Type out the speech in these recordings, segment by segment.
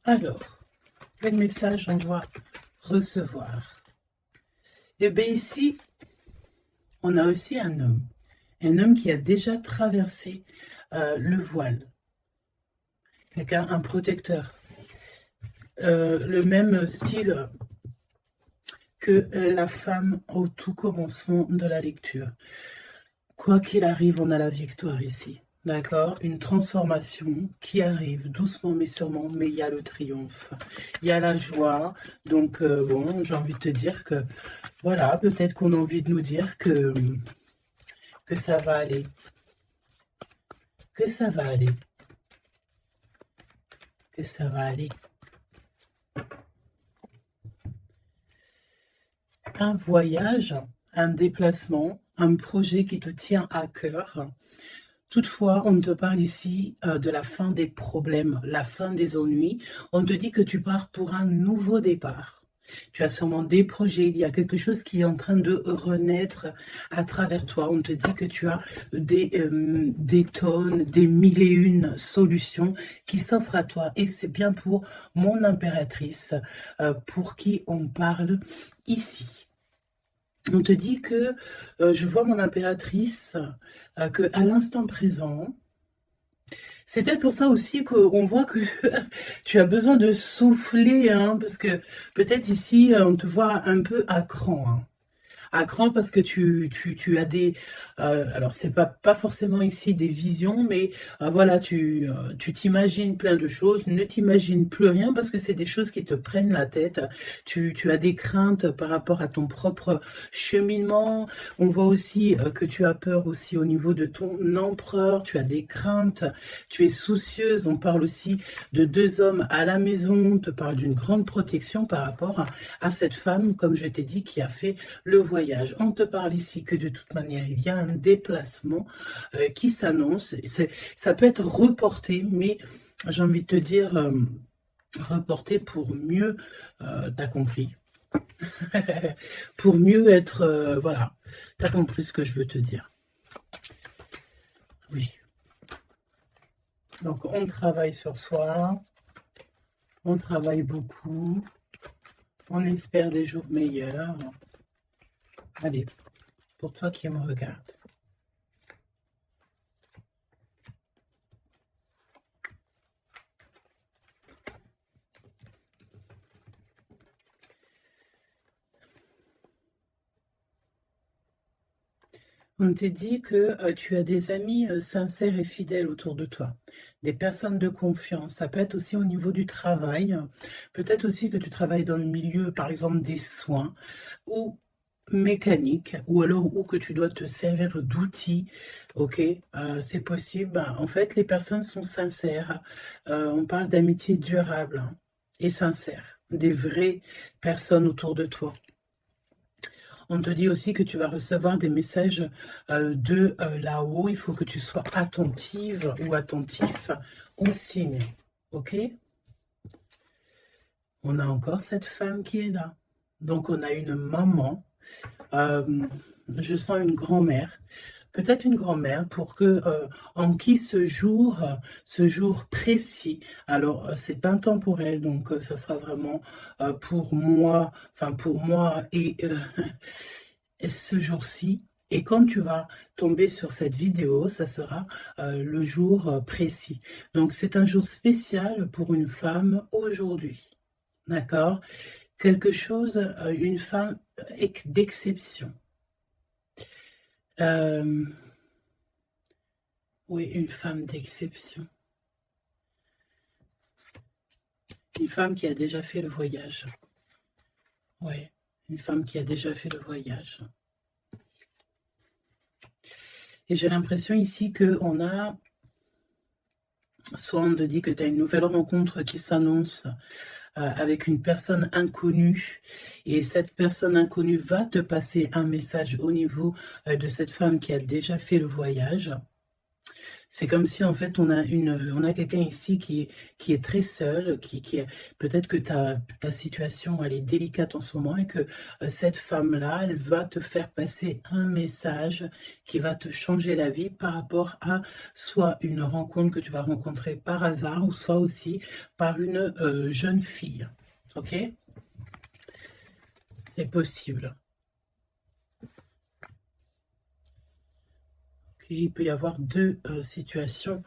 Alors, quel message on doit recevoir? Et bien ici, on a aussi un homme qui a déjà traversé le voile, quelqu'un, un protecteur, le même style que la femme au tout commencement de la lecture. Quoi qu'il arrive, on a la victoire ici. D'accord? Une transformation qui arrive doucement mais sûrement, mais il y a le triomphe. Il y a la joie. Donc, bon, j'ai envie de te dire que, voilà, peut-être qu'on a envie de nous dire que ça va aller. Que ça va aller. Que ça va aller. Un voyage, un déplacement, un projet qui te tient à cœur. Toutefois, on te parle ici de la fin des problèmes, la fin des ennuis. On te dit que tu pars pour un nouveau départ. Tu as sûrement des projets, il y a quelque chose qui est en train de renaître à travers toi. On te dit que tu as des tonnes, des mille et une solutions qui s'offrent à toi. Et c'est bien pour mon impératrice, pour qui on parle ici. On te dit que, je vois mon impératrice, que à l'instant présent, c'est peut-être pour ça aussi qu'on voit que tu as besoin de souffler, hein, parce que peut-être ici, on te voit un peu à cran, hein. À cran parce que tu as des... alors, c'est pas forcément ici des visions, mais voilà, tu t'imagines plein de choses. Ne t'imagine plus rien parce que c'est des choses qui te prennent la tête. Tu as des craintes par rapport à ton propre cheminement. On voit aussi que tu as peur aussi au niveau de ton empereur. Tu as des craintes. Tu es soucieuse. On parle aussi de deux hommes à la maison. On te parle d'une grande protection par rapport à cette femme, comme je t'ai dit, qui a fait le voyage. On te parle ici que de toute manière, il y a un déplacement qui s'annonce. Ça peut être reporté, mais j'ai envie de te dire reporté pour mieux, t'as compris, pour mieux être, voilà, t'as compris ce que je veux te dire. Oui. Donc, on travaille sur soi, on travaille beaucoup, on espère des jours meilleurs. Allez, pour toi qui me regarde. On te dit que tu as des amis sincères et fidèles autour de toi, des personnes de confiance. Ça peut être aussi au niveau du travail, peut-être aussi que tu travailles dans le milieu, par exemple, des soins ou mécanique, ou alors ou que tu dois te servir d'outils, ok, c'est possible. En fait, les personnes sont sincères. On parle d'amitié durable, hein, et sincère, des vraies personnes autour de toi. On te dit aussi que tu vas recevoir des messages de là-haut. Il faut que tu sois attentive ou attentif aux signes, ok? On a encore cette femme qui est là. Donc, on a une maman. Je sens une grand-mère, peut-être une grand-mère, pour que en qui ce jour précis, alors c'est intemporel, donc ça sera vraiment pour moi, enfin pour moi et ce jour-ci. Et quand tu vas tomber sur cette vidéo, ça sera le jour précis. Donc c'est un jour spécial pour une femme aujourd'hui, d'accord? Quelque chose, une femme d'exception. Oui, une femme d'exception. Une femme qui a déjà fait le voyage. Oui, une femme qui a déjà fait le voyage. Et j'ai l'impression ici qu'on a... Soit on te dit que tu as une nouvelle rencontre qui s'annonce avec une personne inconnue, et cette personne inconnue va te passer un message au niveau de cette femme qui a déjà fait le voyage. C'est comme si en fait on a quelqu'un ici qui est très seul, peut-être que ta situation elle est délicate en ce moment et que cette femme-là, elle va te faire passer un message qui va te changer la vie par rapport à soit une rencontre que tu vas rencontrer par hasard ou soit aussi par une jeune fille. Ok? C'est possible. Il peut y avoir deux situations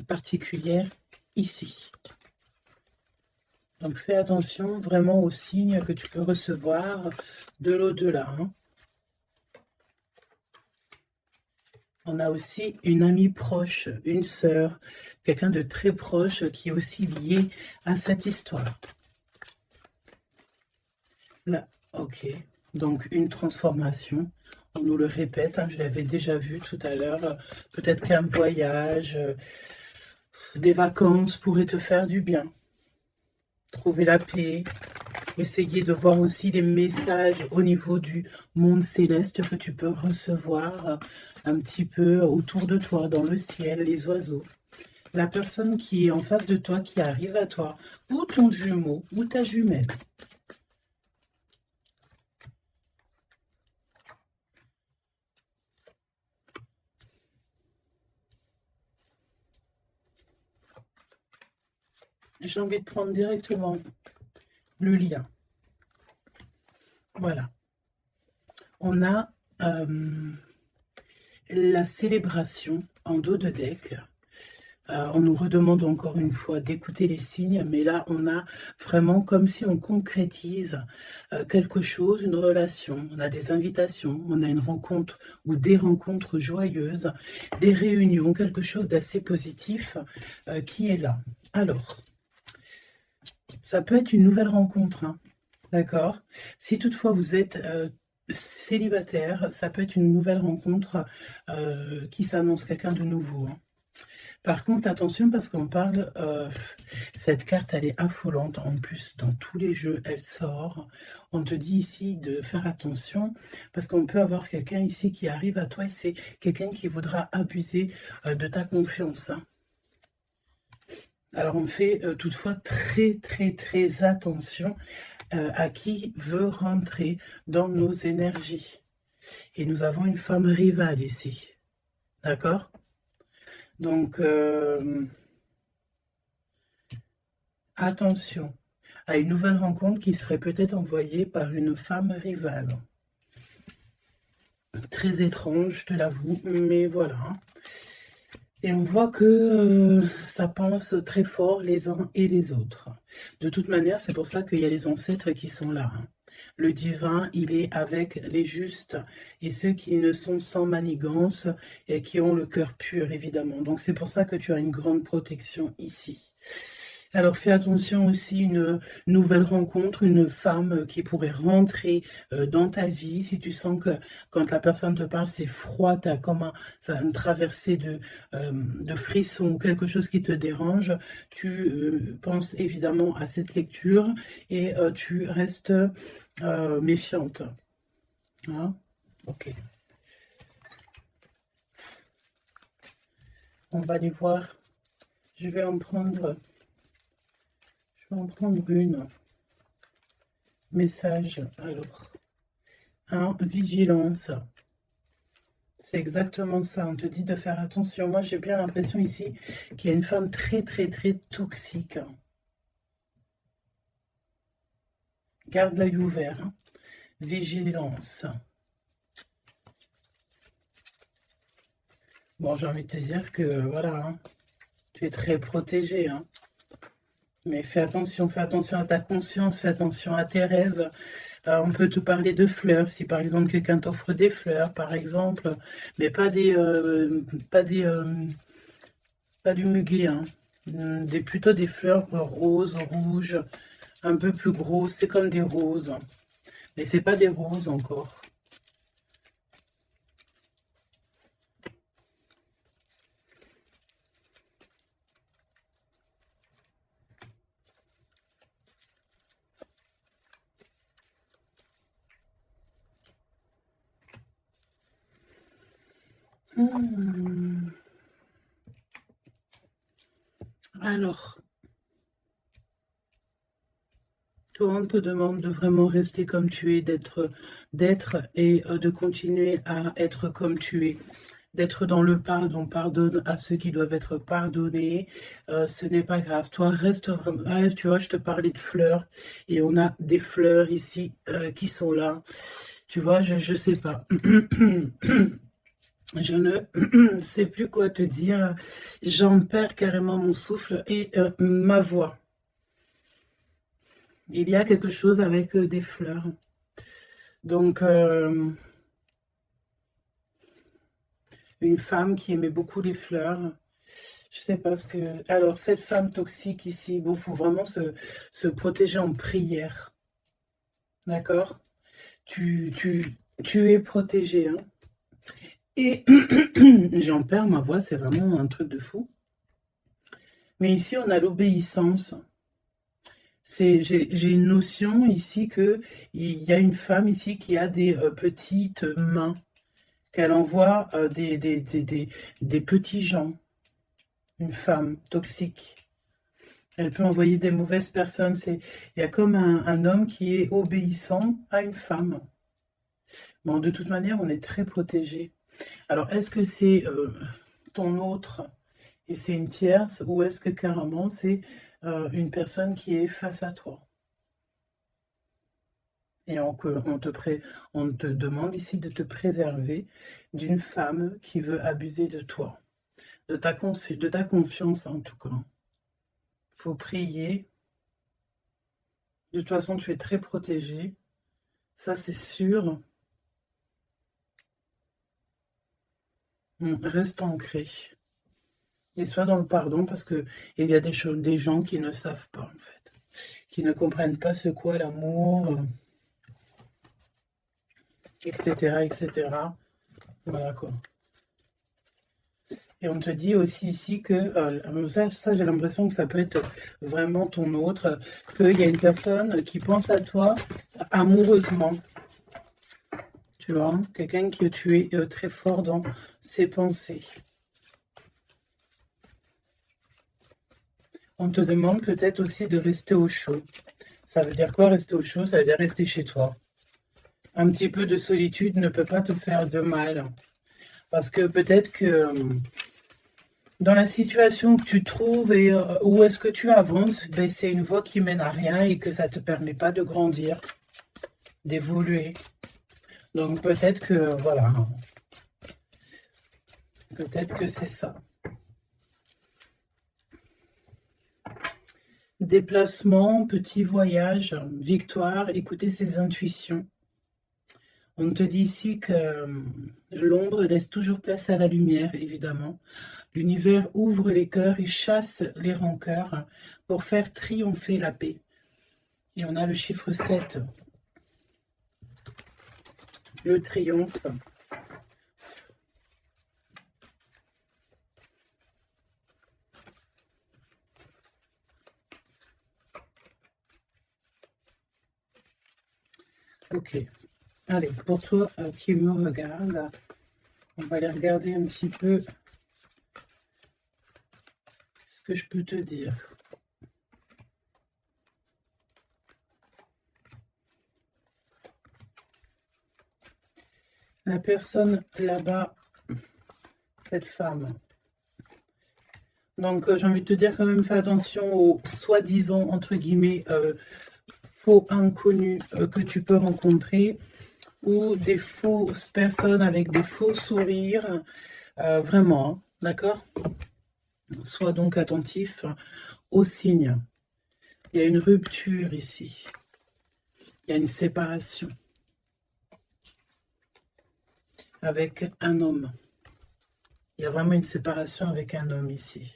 particulières ici. Donc fais attention vraiment aux signes que tu peux recevoir de l'au-delà. Hein. On a aussi une amie proche, une sœur, quelqu'un de très proche qui est aussi lié à cette histoire. Là, ok. Donc une transformation. On nous le répète, hein, je l'avais déjà vu tout à l'heure. Peut-être qu'un voyage, des vacances pourraient te faire du bien. Trouver la paix. Essayer de voir aussi les messages au niveau du monde céleste que tu peux recevoir un petit peu autour de toi, dans le ciel, les oiseaux. La personne qui est en face de toi, qui arrive à toi, ou ton jumeau, ou ta jumelle. J'ai envie de prendre directement le lien. Voilà. On a la célébration en dos de deck. On nous redemande encore une fois d'écouter les signes, mais là, on a vraiment comme si on concrétise quelque chose, une relation. On a des invitations, on a une rencontre ou des rencontres joyeuses, des réunions, quelque chose d'assez positif qui est là. Alors, ça peut être une nouvelle rencontre, hein, d'accord? Si toutefois vous êtes célibataire, ça peut être une nouvelle rencontre qui s'annonce, quelqu'un de nouveau. Hein. Par contre, attention parce qu'on parle, cette carte elle est affolante, en plus dans tous les jeux elle sort, on te dit ici de faire attention parce qu'on peut avoir quelqu'un ici qui arrive à toi et c'est quelqu'un qui voudra abuser de ta confiance. Hein. Alors on fait toutefois très attention à qui veut rentrer dans nos énergies. Et nous avons une femme rivale ici, d'accord? Donc, attention à une nouvelle rencontre qui serait peut-être envoyée par une femme rivale. Très étrange, je te l'avoue, mais voilà. Et on voit que ça pense très fort les uns et les autres. De toute manière, c'est pour ça qu'il y a les ancêtres qui sont là. Hein. Le divin, il est avec les justes et ceux qui ne sont sans manigance et qui ont le cœur pur, évidemment. Donc c'est pour ça que tu as une grande protection ici. Alors fais attention aussi, une nouvelle rencontre, une femme qui pourrait rentrer dans ta vie. Si tu sens que quand la personne te parle, c'est froid, tu as comme une traversée de frissons, quelque chose qui te dérange, tu penses évidemment à cette lecture et tu restes méfiante. Hein? Ok. On va aller voir. Je vais en prendre une. Message, alors. Hein, vigilance. C'est exactement ça. On te dit de faire attention. Moi, j'ai bien l'impression ici qu'il y a une femme très toxique. Garde l'œil ouvert. Hein. Vigilance. Bon, j'ai envie de te dire que, voilà, hein, tu es très protégé. Hein. Mais fais attention à ta conscience, fais attention à tes rêves. On peut te parler de fleurs, si par exemple quelqu'un t'offre des fleurs, par exemple, mais pas du muguet, hein. Plutôt des fleurs roses, rouges, un peu plus grosses, c'est comme des roses, mais c'est pas des roses encore. Hmm. Alors, toi, on te demande de vraiment rester comme tu es, d'être et de continuer à être comme tu es, d'être dans le pardon, pardonne à ceux qui doivent être pardonnés, ce n'est pas grave. Toi, reste vraiment, ah, tu vois, je te parlais de fleurs, et on a des fleurs ici qui sont là. Tu vois, je sais pas. Je ne sais plus quoi te dire. J'en perds carrément mon souffle et ma voix. Il y a quelque chose avec des fleurs. Donc, une femme qui aimait beaucoup les fleurs. Je sais pas ce que... Alors, cette femme toxique ici, bon, faut vraiment se protéger en prière. D'accord? Tu, tu, tu es protégé, hein. Et j'en perds ma voix, c'est vraiment un truc de fou. Mais ici, on a l'obéissance. J'ai une notion ici que il y a une femme ici qui a des petites mains, qu'elle envoie des petits gens, une femme toxique. Elle peut envoyer des mauvaises personnes. Il y a comme un homme qui est obéissant à une femme. Bon, de toute manière, on est très protégé. Alors, est-ce que c'est ton autre et c'est une tierce, ou est-ce que carrément c'est une personne qui est face à toi? Et on te demande ici de te préserver d'une femme qui veut abuser de toi, de ta confiance en tout cas. Faut prier. De toute façon, tu es très protégé. Ça, c'est sûr. Reste ancré. Et sois dans le pardon parce que il y a des choses, des gens qui ne savent pas, en fait. Qui ne comprennent pas ce qu'est l'amour, etc., etc. Voilà quoi. Et on te dit aussi ici que, ça j'ai l'impression que ça peut être vraiment ton autre, qu'il y a une personne qui pense à toi amoureusement. Tu vois, quelqu'un que tu es très fort dans ses pensées. On te demande peut-être aussi de rester au chaud. Ça veut dire quoi rester au chaud? Ça veut dire rester chez toi. Un petit peu de solitude ne peut pas te faire de mal. Parce que peut-être que dans la situation que tu trouves et où est-ce que tu avances, ben, c'est une voie qui mène à rien et que ça ne te permet pas de grandir, d'évoluer. Donc peut-être que, voilà, peut-être que c'est ça. Déplacement, petit voyage, victoire, écouter ses intuitions. On te dit ici que l'ombre laisse toujours place à la lumière, évidemment. L'univers ouvre les cœurs et chasse les rancœurs pour faire triompher la paix. Et on a le chiffre 7, le triomphe. Ok. Allez, pour toi qui me regarde, on va aller regarder un petit peu ce que je peux te dire. La personne là-bas, cette femme. Donc, j'ai envie de te dire quand même, fais attention aux soi-disant, entre guillemets, faux inconnus que tu peux rencontrer, ou des fausses personnes avec des faux sourires, vraiment, hein, d'accord? Sois donc attentif aux signes. Il y a une rupture ici. Il y a une séparation avec un homme. Il y a vraiment une séparation avec un homme ici.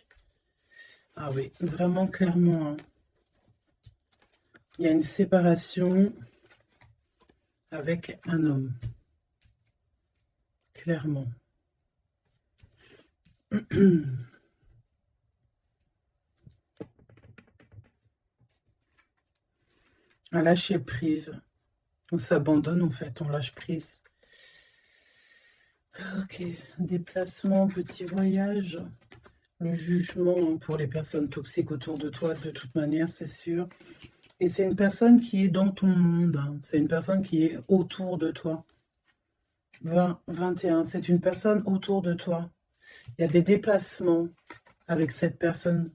Ah oui, vraiment clairement, hein. Il y a une séparation avec un homme. Clairement. Un lâcher prise. On s'abandonne en fait, on lâche prise. Ok, déplacement, petit voyage, le jugement pour les personnes toxiques autour de toi, de toute manière, c'est sûr. Et c'est une personne qui est dans ton monde, hein. C'est une personne qui est autour de toi. 20, 21, c'est une personne autour de toi. Il y a des déplacements avec cette personne.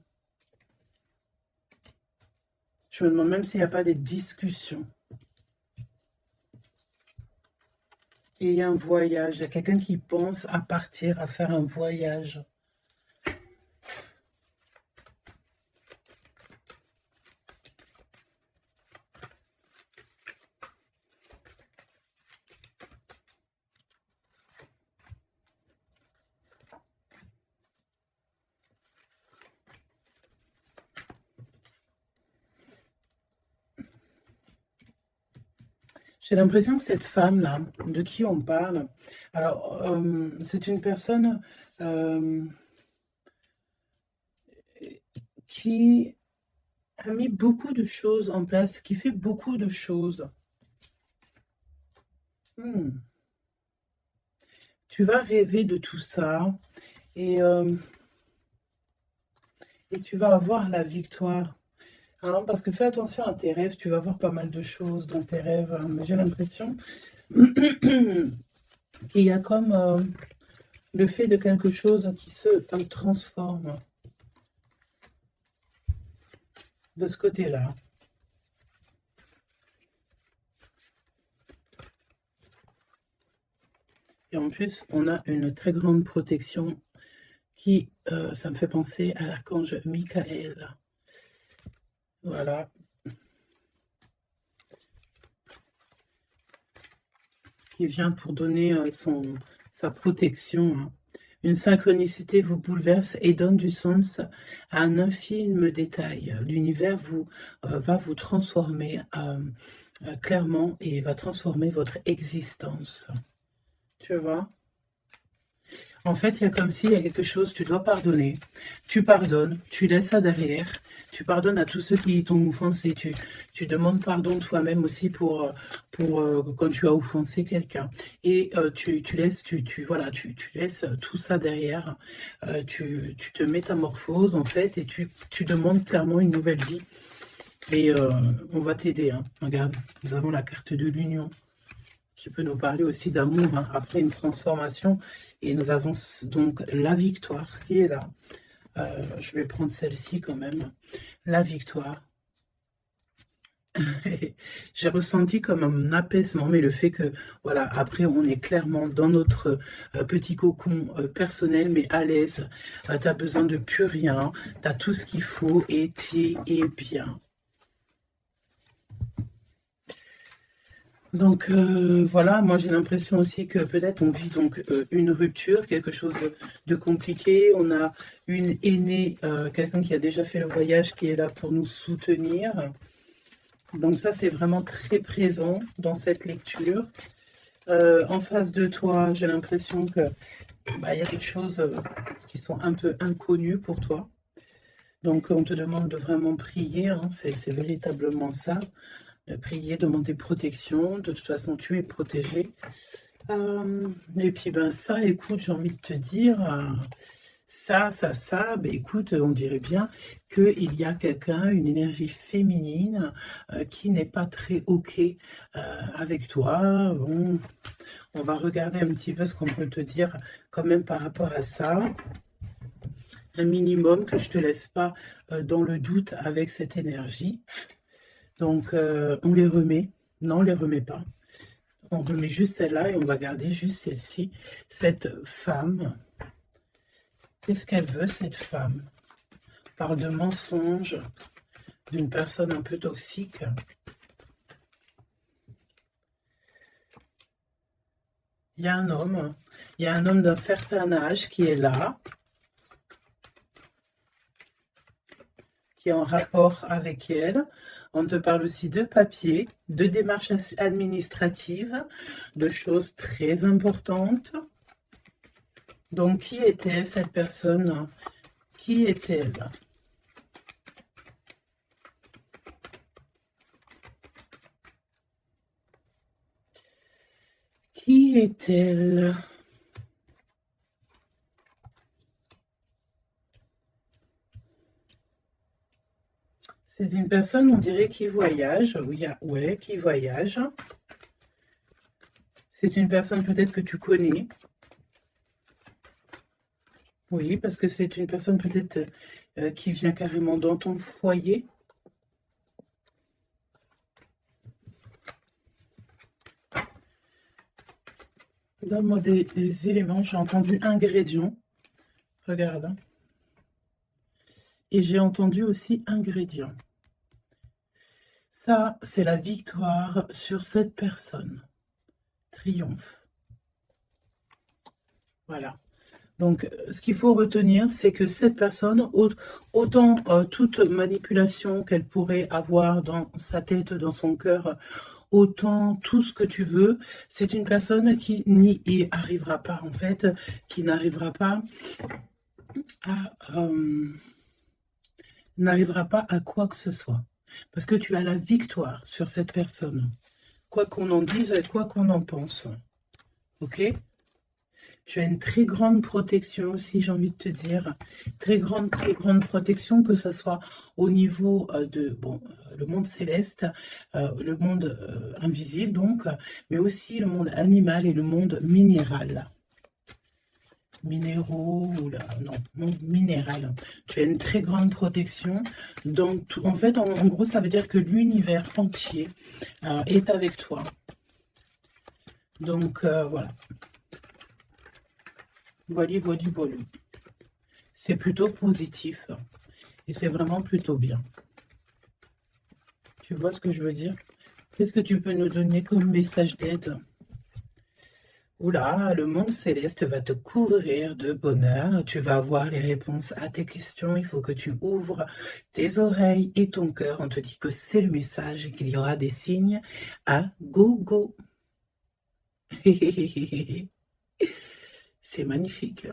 Je me demande même s'il n'y a pas des discussions. Et il y a un voyage, il y a quelqu'un qui pense à partir, à faire un voyage. J'ai l'impression que cette femme-là, de qui on parle, alors, c'est une personne qui a mis beaucoup de choses en place, qui fait beaucoup de choses. Tu vas rêver de tout ça et tu vas avoir la victoire. Hein, parce que fais attention à tes rêves, tu vas voir pas mal de choses dans tes rêves. Hein, mais j'ai l'impression qu'il y a comme le fait de quelque chose qui se transforme de ce côté-là. Et en plus, on a une très grande protection qui, ça me fait penser à l'archange Michael. Voilà. Qui vient pour donner sa protection. Hein. Une synchronicité vous bouleverse et donne du sens à un infime détail. L'univers va vous transformer clairement et va transformer votre existence. Tu vois? En fait, il y a comme s'il y a quelque chose, tu dois pardonner. Tu pardonnes, tu laisses ça derrière. Tu pardonnes à tous ceux qui t'ont offensé. Tu demandes pardon toi-même aussi pour quand tu as offensé quelqu'un. Et tu laisses, voilà, tu laisses tout ça derrière. Tu te métamorphoses, en fait, et tu demandes clairement une nouvelle vie. Et on va t'aider. Hein. Regarde, nous avons la carte de l'union qui peut nous parler aussi d'amour hein, après une transformation. Et nous avons donc la victoire qui est là. Je vais prendre celle-ci quand même. La victoire. J'ai ressenti comme un apaisement, mais le fait que, voilà, après, on est clairement dans notre petit cocon personnel, mais à l'aise. Tu n'as besoin de plus rien. Tu as tout ce qu'il faut et tu es bien. Donc voilà, moi j'ai l'impression aussi que peut-être on vit donc une rupture, quelque chose de compliqué. On a une aînée, quelqu'un qui a déjà fait le voyage, qui est là pour nous soutenir. Donc ça c'est vraiment très présent dans cette lecture. En face de toi, j'ai l'impression que y a des choses qui sont un peu inconnues pour toi. Donc on te demande de vraiment prier, hein, c'est véritablement ça. De prier, demander protection. De toute façon, tu es protégé. Et puis, ben ça, écoute, j'ai envie de te dire, ben écoute, on dirait bien qu'il y a quelqu'un, une énergie féminine qui n'est pas très OK avec toi. Bon, on va regarder un petit peu ce qu'on peut te dire quand même par rapport à ça. Un minimum que je ne te laisse pas dans le doute avec cette énergie. Donc, on les remet. Non, on les remet pas. On remet juste celle-là et on va garder juste celle-ci. Cette femme, qu'est-ce qu'elle veut, cette femme? On parle de mensonge, d'une personne un peu toxique. Il y a un homme d'un certain âge qui est là, qui est en rapport avec elle. On te parle aussi de papier, de démarches administratives, de choses très importantes. Donc, qui est-elle, cette personne? Qui est-elle? Qui est-elle? C'est une personne, on dirait, qui voyage. Oui, ouais, qui voyage. C'est une personne peut-être que tu connais. Oui, parce que c'est une personne peut-être qui vient carrément dans ton foyer. Donne-moi des éléments. J'ai entendu ingrédients. Regarde, hein. Et j'ai entendu aussi ingrédients. Ça, c'est la victoire sur cette personne. Triomphe. Voilà. Donc, ce qu'il faut retenir, c'est que cette personne, autant toute manipulation qu'elle pourrait avoir dans sa tête, dans son cœur, autant tout ce que tu veux, c'est une personne qui n'y arrivera pas, en fait, qui n'arrivera pas à quoi que ce soit. Parce que tu as la victoire sur cette personne. Quoi qu'on en dise et quoi qu'on en pense. Ok ? Tu as une très grande protection aussi, j'ai envie de te dire. Très grande protection, que ce soit au niveau de le monde céleste, le monde invisible, donc, mais aussi le monde animal et le monde minéral. Minéraux, non, monde minéral. Tu as une très grande protection. Donc, en fait, en gros, ça veut dire que l'univers entier est avec toi. Donc, voilà. Voilà. C'est plutôt positif. Et c'est vraiment plutôt bien. Tu vois ce que je veux dire? Qu'est-ce que tu peux nous donner comme message d'aide? Oula, le monde céleste va te couvrir de bonheur. Tu vas avoir les réponses à tes questions. Il faut que tu ouvres tes oreilles et ton cœur. On te dit que c'est le message et qu'il y aura des signes à gogo. C'est magnifique.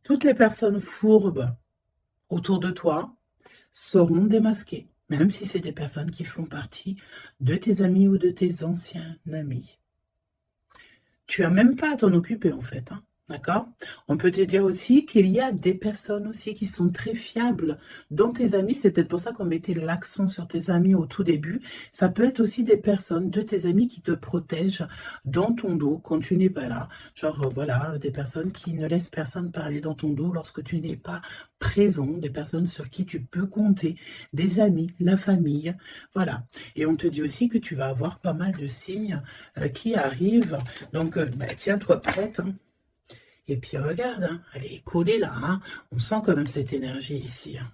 Toutes les personnes fourbes autour de toi seront démasquées, même si c'est des personnes qui font partie de tes amis ou de tes anciens amis. Tu n'as même pas à t'en occuper, en fait, hein, d'accord? On peut te dire aussi qu'il y a des personnes aussi qui sont très fiables dans tes amis. C'est peut-être pour ça qu'on mettait l'accent sur tes amis au tout début. Ça peut être aussi des personnes de tes amis qui te protègent dans ton dos quand tu n'es pas là. Genre, voilà, des personnes qui ne laissent personne parler dans ton dos lorsque tu n'es pas présent, des personnes sur qui tu peux compter, des amis, la famille, voilà. Et on te dit aussi que tu vas avoir pas mal de signes qui arrivent. Donc, tiens-toi prête, hein. Et puis regarde, hein, elle est collée là, hein. On sent quand même cette énergie ici, hein.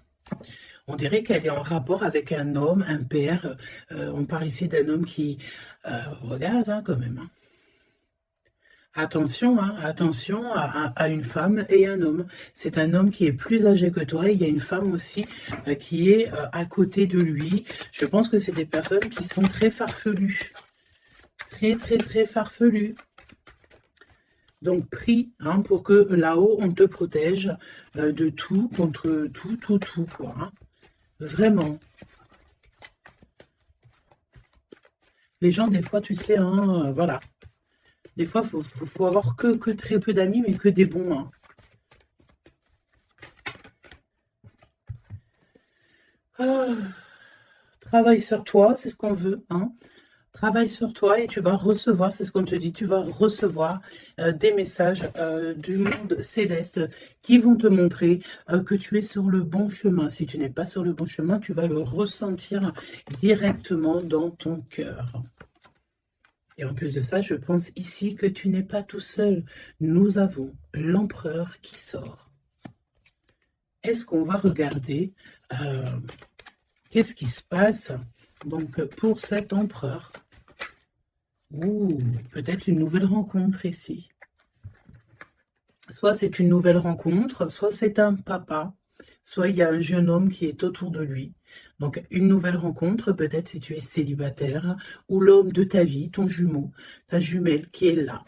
On dirait qu'elle est en rapport avec un homme, un père. On parle ici d'un homme qui regarde, hein, quand même, hein. Attention, hein, attention à une femme et un homme. C'est un homme qui est plus âgé que toi. Et il y a une femme aussi qui est à côté de lui. Je pense que c'est des personnes qui sont très farfelues. Très farfelues. Donc, prie, hein, pour que là-haut, on te protège de tout, contre tout, quoi. Hein. Vraiment. Les gens, des fois, tu sais, hein, voilà. Des fois, il faut avoir que très peu d'amis, mais que des bons. Hein. Travaille sur toi, c'est ce qu'on veut. Hein. Travaille sur toi et tu vas recevoir, c'est ce qu'on te dit, tu vas recevoir des messages du monde céleste qui vont te montrer que tu es sur le bon chemin. Si tu n'es pas sur le bon chemin, tu vas le ressentir directement dans ton cœur. Et en plus de ça, je pense ici que tu n'es pas tout seul. Nous avons l'empereur qui sort. Est-ce qu'on va regarder qu'est-ce qui se passe donc pour cet empereur? Ouh, peut-être une nouvelle rencontre ici. Soit c'est une nouvelle rencontre, soit c'est un papa, soit il y a un jeune homme qui est autour de lui. Donc, une nouvelle rencontre, peut-être si tu es célibataire, ou l'homme de ta vie, ton jumeau, ta jumelle qui est là.